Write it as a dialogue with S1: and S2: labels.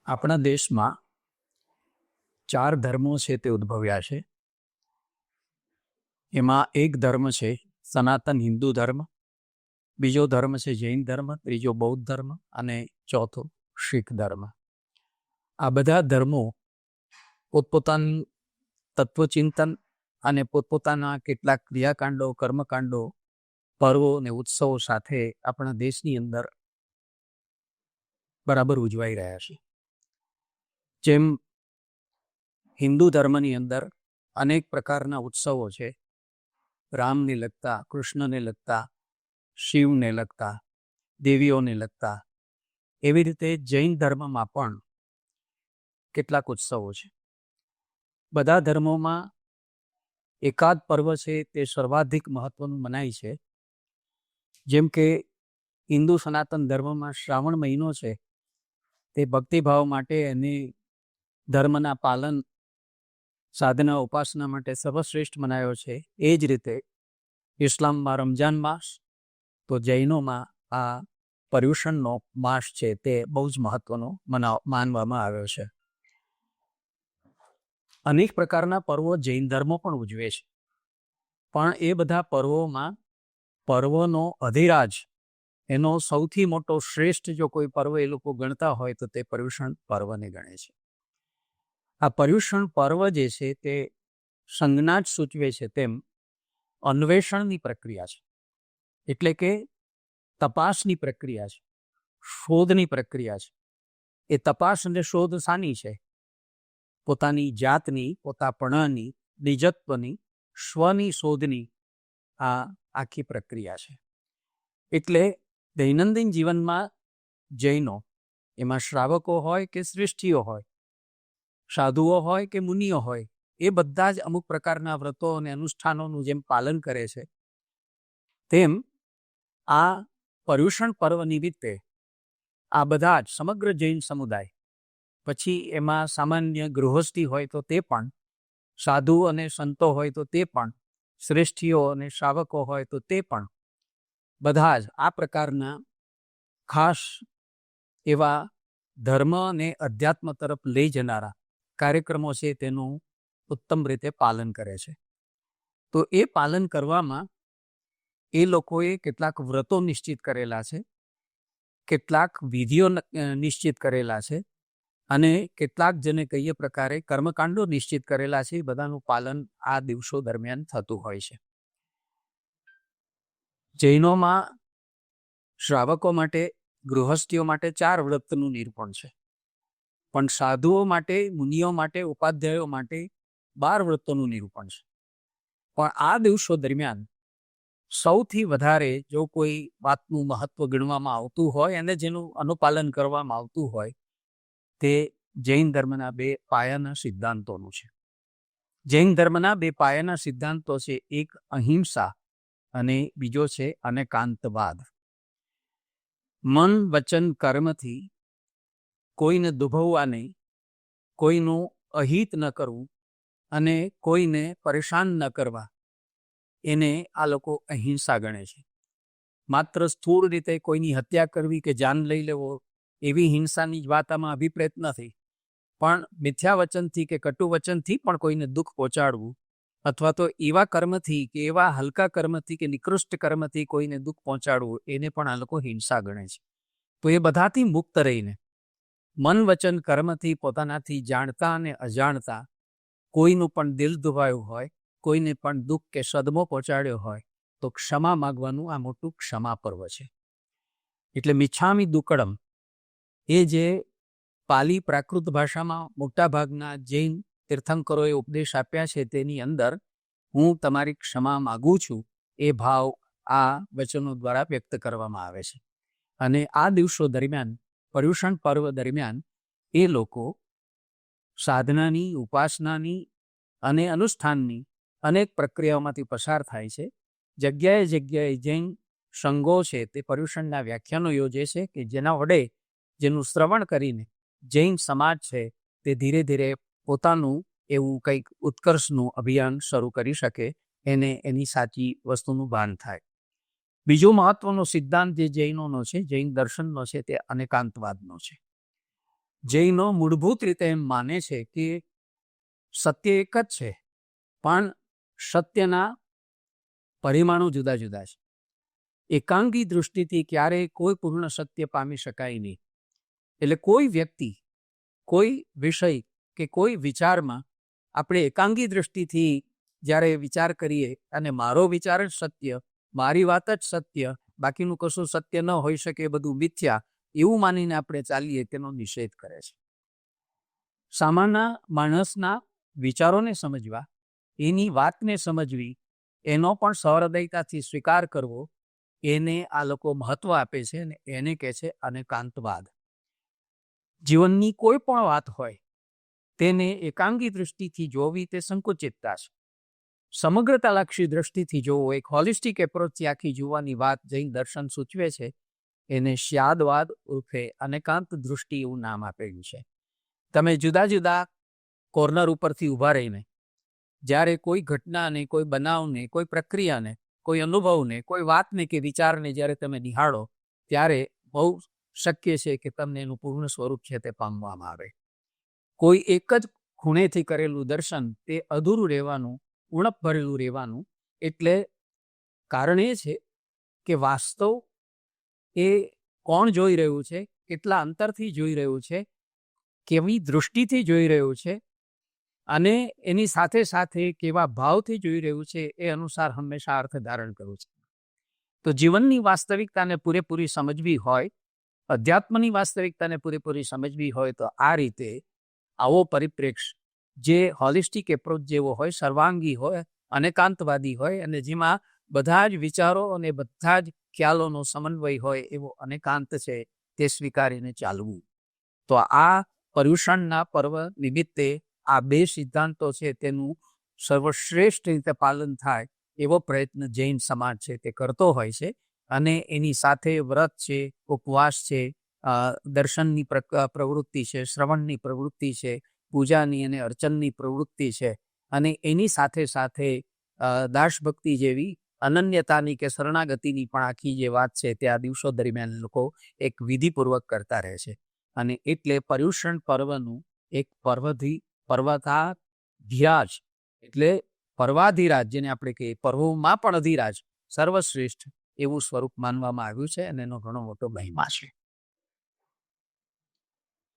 S1: આપણા દેશમાં 4 ધર્મો છે તે ઉદ્ભવ્યા છે. એમાં એક ધર્મ છે સનાતન હિન્દુ ધર્મ, બીજો ધર્મ છે જૈન ધર્મ, ત્રીજો બૌદ્ધ ધર્મ અને ચોથો શીખ ધર્મ. આ બધા ધર્મો પોતપોતાનું તત્વચિંતન અને પોતપોતાના કેટલાક ક્રિયાકાંડો, કર્મકાંડો, પર્વો અને ઉત્સવો સાથે આપણા દેશની અંદર બરાબર ઉજવાઈ રહ્યા છે. જેમ હિન્દુ ધર્મની અંદર અનેક પ્રકારના ઉત્સવો છે, રામને લગતા, કૃષ્ણને લગતા, શિવને લગતા, દેવીઓને લગતા. એવી રીતે જૈન ધર્મમાં પણ કેટલાક ઉત્સવો છે. બધા ધર્મોમાં એકાદ પર્વ છે તે સર્વાધિક મહત્વનું મનાય છે. જેમ કે હિન્દુ સનાતન ધર્મમાં શ્રાવણ મહિનો છે તે ભક્તિભાવ માટે અને ધર્મના પાલન, સાધના, ઉપાસના માટે સર્વશ્રેષ્ઠ મનાયો છે. એ જ રીતે ઇસ્લામમાં રમજાન માસ, તો જૈનોમાં આ પર્યુષણનો માસ છે તે બહુ જ મહત્વનો માનવામાં આવ્યો છે. અનેક પ્રકારના પર્વો જૈન ધર્મો પણ ઉજવે છે, પણ એ બધા પર્વોમાં પર્વનો અધિરાજ, એનો સૌથી મોટો શ્રેષ્ઠ જો કોઈ પર્વ એ લોકો ગણતા હોય તો તે પર્યુષણ પર્વને ગણે છે. આ પર્યુષણ પર્વ જે છે તે સંજ્ઞા જ સૂચવે છે તેમ અન્વેષણની પ્રક્રિયા છે. એટલે કે તપાસની પ્રક્રિયા છે, શોધની પ્રક્રિયા છે. એ તપાસ અને શોધ શાની છે? પોતાની જાતની, પોતાપણાની, નિજત્વની, સ્વની શોધની આ આખી પ્રક્રિયા છે. એટલે દૈનંદિન જીવનમાં જૈનો, એમાં શ્રાવકો હોય કે શ્રેષ્ઠીઓ હોય, સાધુઓ હોય કે મુનિઓ હોય, એ બધા જ અમુક પ્રકારના વ્રતો અને અનુષ્ઠાનોનું જેમ પાલન કરે છે, તેમ આ પર્યુષણ પર્વ નિમિત્તે આ બધા જ સમગ્ર જૈન સમુદાય, પછી એમાં સામાન્ય ગૃહસ્થી હોય તો તે પણ, સાધુ અને સંતો હોય તો તે પણ, શ્રેષ્ઠીઓ અને શ્રાવકો હોય તો તે પણ, બધા જ આ પ્રકારના ખાસ એવા ધર્મ અને અધ્યાત્મ તરફ લઈ જનારા કાર્યક્રમો છે તેનું ઉત્તમ રીતે પાલન કરે છે. તો એ પાલન કરવામાં એ લોકોએ કેટલાક વ્રતો નિશ્ચિત કરેલા છે, કેટલાક વિધિઓ નિશ્ચિત કરેલા છે અને કેટલાક જેને કહીએ પ્રકારે કર્મકાંડો નિશ્ચિત કરેલા છે. એ બધાનું પાલન આ દિવસો દરમિયાન થતું હોય છે. જૈનોમાં શ્રાવકો માટે, ગૃહસ્થીઓ માટે 4 વ્રતનું નિરૂપણ છે, પણ સાધુઓ માટે, મુનિઓ માટે, ઉપાધ્યાયો માટે 12 વ્રતોનું નિરૂપણ છે. પણ આ દિવસો દરમિયાન સૌથી વધારે જો કોઈ વાતનું મહત્વ ગણવામાં આવતું હોય અને જેનું અનુપાલન કરવામાં આવતું હોય તે જૈન ધર્મના 2 પાયાના સિદ્ધાંતોનું છે. જૈન ધર્મના 2 પાયાના સિદ્ધાંતો છે, એક અહિંસા અને બીજો છે અનેકાંતવાદ. મન, વચન, કર્મથી કોઈને દુભવવા નહીં, કોઈનું અહિત ન કરવું અને કોઈને પરેશાન ન કરવા, એને આ લોકો અહિંસા ગણે છે. માત્ર સ્થૂળ રીતે કોઈની હત્યા કરવી કે જાન લઈ લેવો એવી હિંસાની જ વાત આમાં અભિપ્રેત નથી, પણ મિથ્યા વચનથી કે કટુ વચનથી પણ કોઈને દુઃખ પહોંચાડવું, અથવા તો એવા કર્મથી કે એવા હલકા કર્મથી કે નિકૃષ્ટ કર્મથી કોઈને દુઃખ પહોંચાડવું, એને પણ આ લોકો હિંસા ગણે છે. તો એ બધાથી મુક્ત રહીને મન, વચન, કર્મથી પોતાનાથી જાણતા અને અજાણતા કોઈનું પણ દિલ દુભાયું હોય, કોઈને પણ દુઃખ કે સદમો પહોંચાડ્યો હોય તો ક્ષમા માગવાનું આ મોટું ક્ષમા પર્વ છે. એટલે મિચ્છામિ દુક્કડમ, એ જે પાલી પ્રાકૃત ભાષામાં મોટાભાગના જૈન તીર્થંકરોએ ઉપદેશ આપ્યા છે તેની અંદર હું તમારી ક્ષમા માગું છું એ ભાવ આ વચનો દ્વારા વ્યક્ત કરવામાં આવે છે. અને આ દિવસો દરમિયાન, પર્યુષણ પર્વ દરમિયાન એ લોકો સાધનાની, ઉપાસનાની અને અનુષ્ઠાનની અનેક પ્રક્રિયાઓમાંથી પસાર થાય છે. જગ્યાએ જગ્યાએ જૈન સંઘો છે તે પર્યુષણના વ્યાખ્યાનો યોજે છે કે જેના વડે, જેનું શ્રવણ કરીને જૈન સમાજ છે તે ધીરે ધીરે પોતાનું એવું કંઈક ઉત્કર્ષનું અભિયાન શરૂ કરી શકે, એને એની સાચી વસ્તુનું ભાન થાય. બીજો મહત્વનો સિદ્ધાંત જે જૈનોનો છે, જૈન દર્શનનો છે, તે અનેકાંતવાદનો છે. જૈનો મૂળભૂત રીતે એમ માને છે કે સત્ય એક જ છે, પણ સત્યના પરિમાણો જુદા જુદા છે. એકાંગી દૃષ્ટિથી ક્યારેય કોઈ પૂર્ણ સત્ય પામી શકાય નહીં. એટલે કોઈ વ્યક્તિ, કોઈ વિષય કે કોઈ વિચારમાં આપણે એકાંગી દૃષ્ટિથી જ્યારે વિચાર કરીએ અને મારો વિચાર જ સત્ય, મારી વાત જ સત્ય, બાકીનું કશું સત્ય ન હોઈ શકે, બધું મિથ્યા, એવું માનીને આપણે ચાલીએ તેનો નિષેધ કરે છે. સામાન્ય માણસના વિચારોને સમજવા, એની વાતને સમજવી, એનો પણ સહૃદયતાથી સ્વીકાર કરવો, એને આ લોકો મહત્વ આપે છે અને એને કહે છે અનેકાંતવાદ. જીવનની કોઈ પણ વાત હોય તેને એકાંગી દૃષ્ટિથી જોવી તે સંકુચિતતા છે. સમગ્રતાલક્ષી દૃષ્ટિથી જોવો, એક હોલિસ્ટિક એપ્રોચથી આખી જોવાની વાત જૈન દર્શન સૂચવે છે. એને શ્યાદવાદ ઉર્ફે અનેકાંત દૃષ્ટિ એવું નામ આપેલું છે. તમે જુદા જુદા કોર્નર ઉપરથી ઊભા રહીને જ્યારે કોઈ ઘટનાને, કોઈ બનાવને, કોઈ પ્રક્રિયાને, કોઈ અનુભવને, કોઈ વાતને કે વિચારને જ્યારે તમે નિહાળો, ત્યારે બહુ શક્ય છે કે તમને એનું પૂર્ણ સ્વરૂપ છે તે પામવામાં આવે. કોઈ એક જ ખૂણેથી કરેલું દર્શન તે અધૂરું રહેવાનું, ઉણપ ભરેલું રહેવાનું. એટલે કારણ એ છે કે વાસ્તવ એ કોણ જોઈ રહ્યું છે, કેટલા અંતરથી જોઈ રહ્યું છે, કેવી દૃષ્ટિથી જોઈ રહ્યું છે અને એની સાથે સાથે કેવા ભાવથી જોઈ રહ્યું છે, એ અનુસાર હંમેશા અર્થ ધારણ કરવું છે. તો જીવનની વાસ્તવિકતાને પૂરેપૂરી સમજવી હોય, અધ્યાત્મની વાસ્તવિકતાને પૂરેપૂરી સમજવી હોય, તો આ રીતે આવો પરિપ્રેક્ષ જે હોલિસ્ટિક એપ્રોચ જેવો હોય, સર્વાંગી હોય, અનેકાંતવાદી હોય અને જેમાં બધા જ વિચારો અને બધા જ ખ્યાલોનો સમન્વય હોય, એવો અનેકાંત છે, તે સ્વીકારીને ચાલવું. તો આ પર્યુષણના પર્વ નિમિત્તે આ બે સિદ્ધાંતો છે તેનું સર્વશ્રેષ્ઠ રીતે પાલન થાય એવો પ્રયત્ન જૈન સમાજ છે તે કરતો હોય છે. અને એની સાથે વ્રત છે, ઉપવાસ છે, દર્શનની પ્રવૃત્તિ છે, શ્રવણની પ્રવૃત્તિ છે, પૂજાની અને અર્ચનની પ્રવૃત્તિ છે, અને એની સાથે સાથે દાસભક્તિ જેવી અનન્યતાની કે શરણાગતિની પણ આખી જે વાત છે તે આ દિવસો દરમિયાન લોકો એક વિધિપૂર્વક કરતા રહે છે. અને એટલે પર્યુષણ પર્વનું એક પર્વતાધિરાજ એટલે પર્વાધિરાજ, જેને આપણે કહીએ પર્વોમાં પણ અધિરાજ, સર્વશ્રેષ્ઠ એવું સ્વરૂપ માનવામાં આવ્યું છે અને એનો ઘણો મોટો મહિમા છે.